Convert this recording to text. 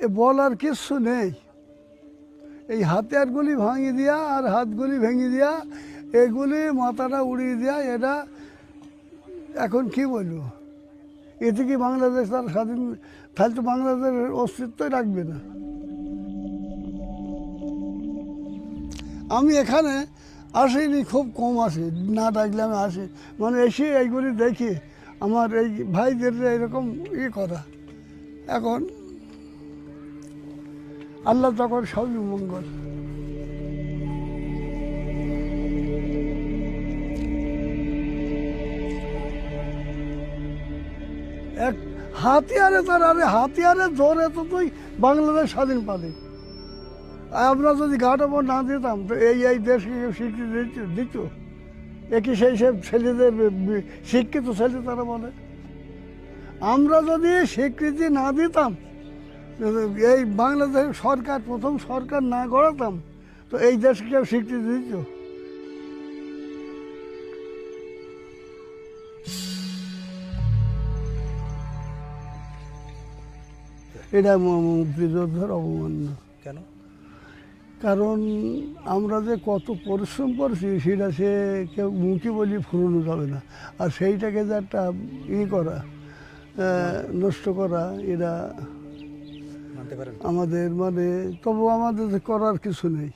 এ বলার কিছু নেই। এই হাতিয়ারগুলি ভাঙিয়ে দেওয়া আর হাতগুলি ভেঙে দেওয়া, এগুলি মাথাটা উড়িয়ে দেওয়া, এটা এখন কি বলবো, এতে কি বাংলাদেশ তার স্বাধীন, তাহলে তো বাংলাদেশের অস্তিত্বই রাখবে না। আমি এখানে আসিনি, খুব কম আসি, না ডাকলে আমি আসি, মানে এসে এইগুলি দেখি আমার এই ভাইদের এরকম করা। এখন আল্লাহ তখন সবই মঙ্গল। এক হাতিয়ারে তার, আরে হাতিয়ারের জোরে তো তুই বাংলাদেশ স্বাধীন পালি। আমরা যদি গাটাপড় না দিতাম তো এই দেশকে স্বীকৃতি দিত? একই সেই সব ছেলেদের শিক্ষিত ছেলে তারা বলে। আমরা যদি স্বীকৃতি না দিতাম, এই বাংলাদেশ সরকার প্রথম সরকার না গড়াতাম, তো এই দেশকে কেউ স্বীকৃতি দিত? এটা মুক্তিযোদ্ধার অবমাননা। কেন? কারণ আমরা যে কত পরিশ্রম করছি সেটা সে কেউ মুখে বলি ফুরানো যাবে না। আর সেইটাকে যে একটা করা, নষ্ট করা, এটা মানতে পারেন আমাদের মানে, তবু আমাদের করার কিছু নেই।